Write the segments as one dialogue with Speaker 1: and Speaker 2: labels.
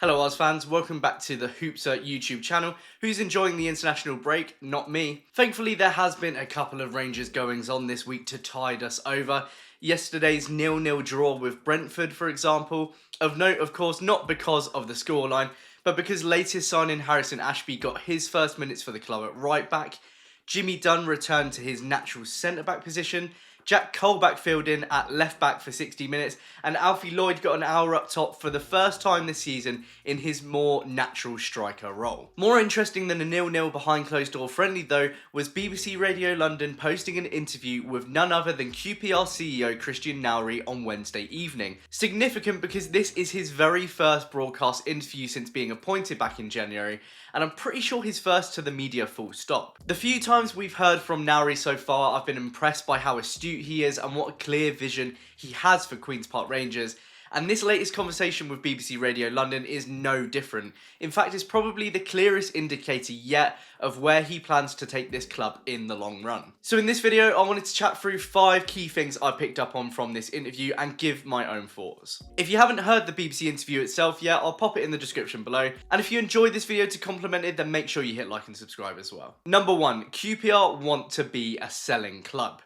Speaker 1: Hello Oz fans, welcome back to the Hoopsa YouTube channel. Who's enjoying the international break? Not me. Thankfully there has been a couple of Rangers goings on this week to tide us over. Yesterday's 0-0 draw with Brentford, for example. Of note, of course, not because of the scoreline, but because latest signing Harrison Ashby got his first minutes for the club at right back. Jimmy Dunn returned to his natural centre-back position. Jack Colback filled in at left-back for 60 minutes. And Alfie Lloyd got an hour up top for the first time this season in his more natural striker role. More interesting than a 0-0 behind closed door friendly though was BBC Radio London posting an interview with none other than QPR CEO Christian Nourry on Wednesday evening. Significant because this is his very first broadcast interview since being appointed back in January, and I'm pretty sure his first to the media full stop. The few times we've heard from Nourry so far, I've been impressed by how astute he is and what a clear vision he has for Queen's Park Rangers. And this latest conversation with BBC Radio London is no different. In fact, it's probably the clearest indicator yet of where he plans to take this club in the long run. So in this video, I wanted to chat through 5 key things I picked up on from this interview and give my own thoughts. If you haven't heard the BBC interview itself yet, I'll pop it in the description below. And if you enjoyed this video to complement it, then make sure you hit like and subscribe as well. Number 1, QPR want to be a selling club.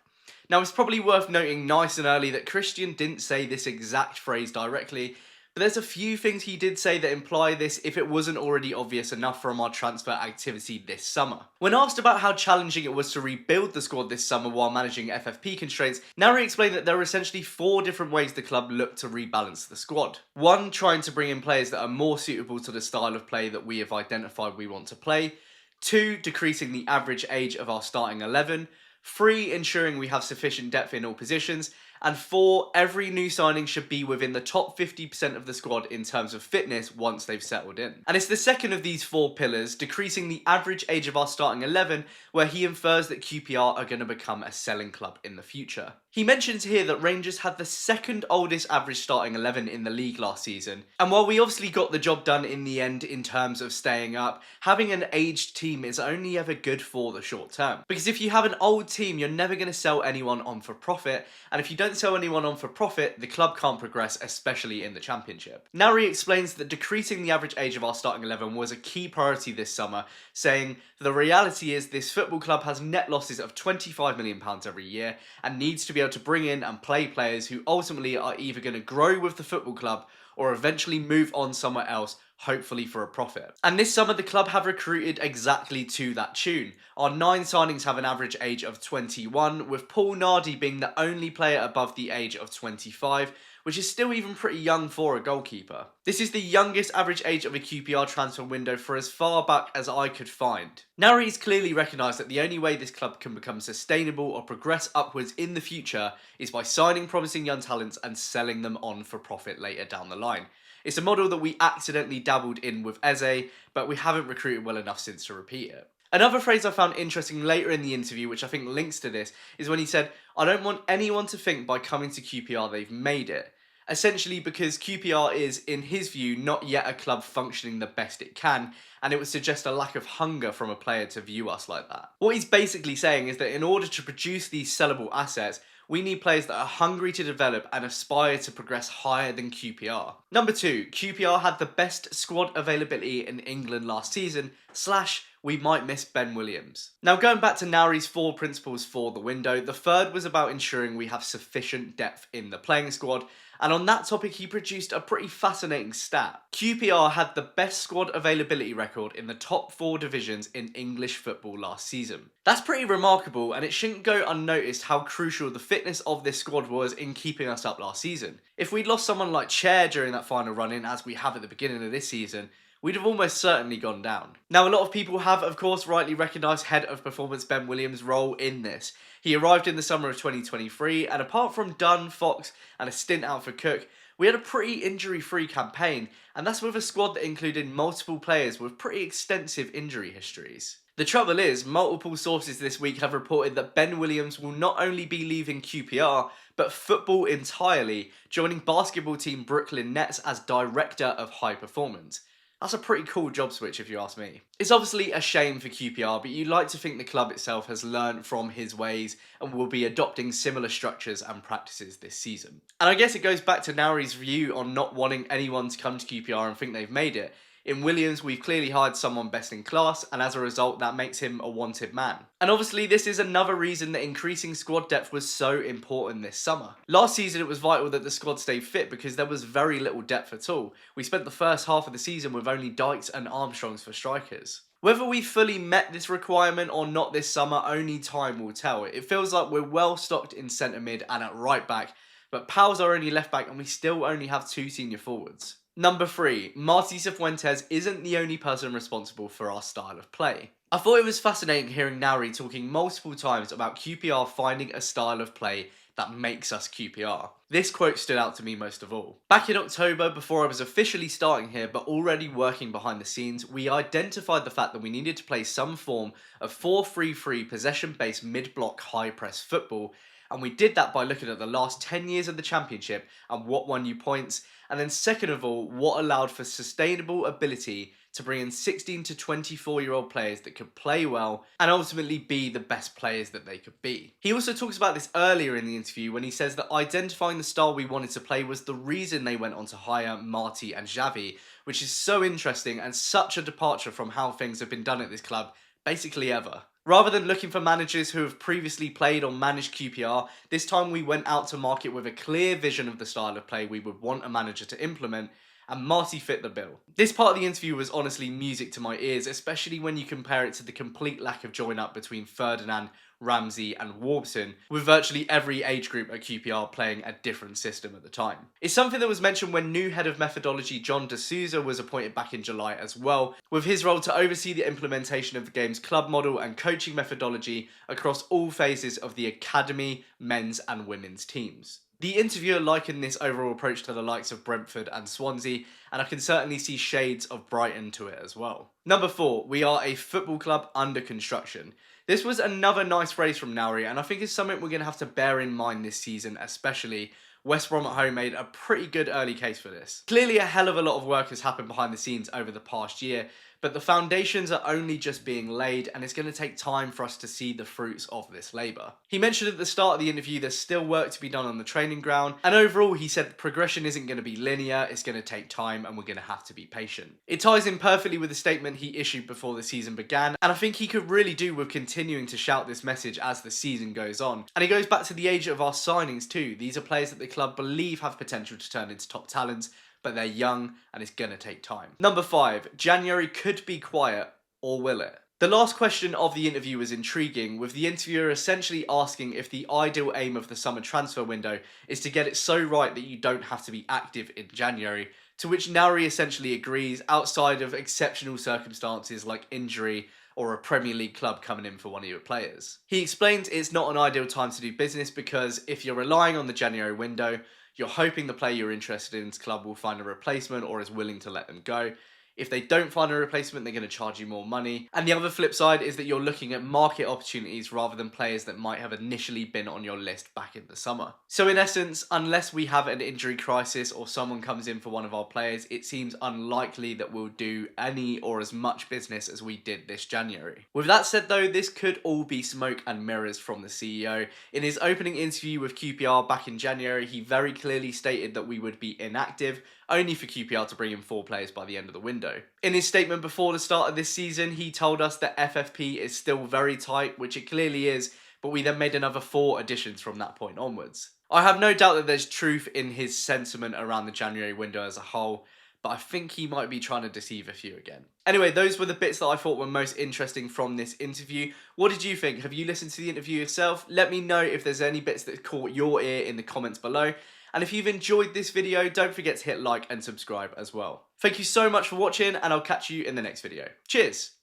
Speaker 1: Now, it's probably worth noting nice and early that Christian didn't say this exact phrase directly, but there's a few things he did say that imply this if it wasn't already obvious enough from our transfer activity this summer. When asked about how challenging it was to rebuild the squad this summer while managing FFP constraints, Nourry explained that there are essentially 4 different ways the club looked to rebalance the squad. 1, trying to bring in players that are more suitable to the style of play that we have identified we want to play. 2, decreasing the average age of our starting 11. 3, ensuring we have sufficient depth in all positions. And 4, every new signing should be within the top 50% of the squad in terms of fitness once they've settled in. And it's the second of these 4 pillars, decreasing the average age of our starting 11, where he infers that QPR are going to become a selling club in the future. He mentions here that Rangers had the second oldest average starting 11 in the league last season. And while we obviously got the job done in the end in terms of staying up, having an aged team is only ever good for the short term. Because if you have an old team, you're never going to sell anyone on for profit. And if you don't sell anyone on for profit, the club can't progress, especially in the Championship. Nourry explains that decreasing the average age of our starting 11 was a key priority this summer, saying, "The reality is this football club has net losses of £25 million every year and needs to be able to bring in and play players who ultimately are either going to grow with the football club or eventually move on somewhere else, hopefully for a profit." And this summer the club have recruited exactly to that tune. Our 9 signings have an average age of 21, with Paul Nardi being the only player above the age of 25, which is still even pretty young for a goalkeeper. This is the youngest average age of a QPR transfer window for as far back as I could find. Nourry's clearly recognised that the only way this club can become sustainable or progress upwards in the future is by signing promising young talents and selling them on for profit later down the line. It's a model that we accidentally dabbled in with Eze, but we haven't recruited well enough since to repeat it. Another phrase I found interesting later in the interview, which I think links to this, is when he said, "I don't want anyone to think by coming to QPR they've made it." Essentially because QPR is, in his view, not yet a club functioning the best it can, and it would suggest a lack of hunger from a player to view us like that. What he's basically saying is that in order to produce these sellable assets, we need players that are hungry to develop and aspire to progress higher than QPR. Number 2, QPR had the best squad availability in England last season, / we might miss Ben Williams. Now going back to Nourry's 4 principles for the window, the third was about ensuring we have sufficient depth in the playing squad, and on that topic he produced a pretty fascinating stat. QPR had the best squad availability record in the top 4 divisions in English football last season. That's pretty remarkable, and it shouldn't go unnoticed how crucial the fitness of this squad was in keeping us up last season. If we'd lost someone like Chair during that final run-in, as we have at the beginning of this season, we'd have almost certainly gone down. Now, a lot of people have, of course, rightly recognised head of performance Ben Williams' role in this. He arrived in the summer of 2023, and apart from Dunn, Fox, and a stint out for Cook, we had a pretty injury-free campaign, and that's with a squad that included multiple players with pretty extensive injury histories. The trouble is, multiple sources this week have reported that Ben Williams will not only be leaving QPR, but football entirely, joining basketball team Brooklyn Nets as Director of High Performance. That's a pretty cool job switch if you ask me. It's obviously a shame for QPR, but you'd like to think the club itself has learned from his ways and will be adopting similar structures and practices this season. And I guess it goes back to Nourry's view on not wanting anyone to come to QPR and think they've made it. In Williams, we've clearly hired someone best in class, and as a result, that makes him a wanted man. And obviously, this is another reason that increasing squad depth was so important this summer. Last season, it was vital that the squad stayed fit because there was very little depth at all. We spent the first half of the season with only Dykes and Armstrongs for strikers. Whether we fully met this requirement or not this summer, only time will tell. It feels like we're well stocked in centre mid and at right back, but Powell's our only left back and we still only have 2 senior forwards. Number 3, Martí Cifuentes isn't the only person responsible for our style of play. I thought it was fascinating hearing Nourry talking multiple times about QPR finding a style of play that makes us QPR. This quote stood out to me most of all. Back in October, before I was officially starting here but already working behind the scenes, we identified the fact that we needed to play some form of 4-3-3 possession-based mid-block high-press football, and we did that by looking at the last 10 years of the Championship and what won you points, and then second of all, what allowed for sustainable ability to bring in 16 to 24-year-old players that could play well and ultimately be the best players that they could be. He also talks about this earlier in the interview when he says that identifying the style we wanted to play was the reason they went on to hire Martí and Xavi, which is so interesting and such a departure from how things have been done at this club basically ever. Rather than looking for managers who have previously played or managed QPR, this time we went out to market with a clear vision of the style of play we would want a manager to implement, and Martí fit the bill. This part of the interview was honestly music to my ears, especially when you compare it to the complete lack of join-up between Ferdinand, Ramsey and Warbson, with virtually every age group at QPR playing a different system at the time. It's something that was mentioned when new head of methodology John D'Souza was appointed back in July as well, with his role to oversee the implementation of the game's club model and coaching methodology across all phases of the academy, men's and women's teams. The interviewer likened this overall approach to the likes of Brentford and Swansea, and I can certainly see shades of Brighton to it as well. Number 4, we are a football club under construction. This was another nice phrase from Nourry, and I think it's something we're going to have to bear in mind this season especially. West Brom at home made a pretty good early case for this. Clearly a hell of a lot of work has happened behind the scenes over the past year, but the foundations are only just being laid and it's going to take time for us to see the fruits of this labour. He mentioned at the start of the interview there's still work to be done on the training ground, and overall he said progression isn't going to be linear, it's going to take time and we're going to have to be patient. It ties in perfectly with the statement he issued before the season began, and I think he could really do with continuing to shout this message as the season goes on. And it goes back to the age of our signings too. These are players that the club believe have potential to turn into top talents, but they're young and it's going to take time. Number 5, January could be quiet, or will it? The last question of the interview was intriguing, with the interviewer essentially asking if the ideal aim of the summer transfer window is to get it so right that you don't have to be active in January, to which Nourry essentially agrees outside of exceptional circumstances like injury or a Premier League club coming in for one of your players. He explains it's not an ideal time to do business because if you're relying on the January window, you're hoping the player you're interested in's club will find a replacement or is willing to let them go. If they don't find a replacement, they're going to charge you more money. And the other flip side is that you're looking at market opportunities rather than players that might have initially been on your list back in the summer. So in essence, unless we have an injury crisis or someone comes in for one of our players, it seems unlikely that we'll do any or as much business as we did this January. With that said though, this could all be smoke and mirrors from the CEO. In his opening interview with QPR back in January, he very clearly stated that we would be inactive, only for QPR to bring in 4 players by the end of the window. In his statement before the start of this season, he told us that FFP is still very tight, which it clearly is, but we then made another 4 additions from that point onwards. I have no doubt that there's truth in his sentiment around the January window as a whole, but I think he might be trying to deceive a few again. Anyway, those were the bits that I thought were most interesting from this interview. What did you think? Have you listened to the interview yourself? Let me know if there's any bits that caught your ear in the comments below. And if you've enjoyed this video, don't forget to hit like and subscribe as well. Thank you so much for watching, and I'll catch you in the next video. Cheers!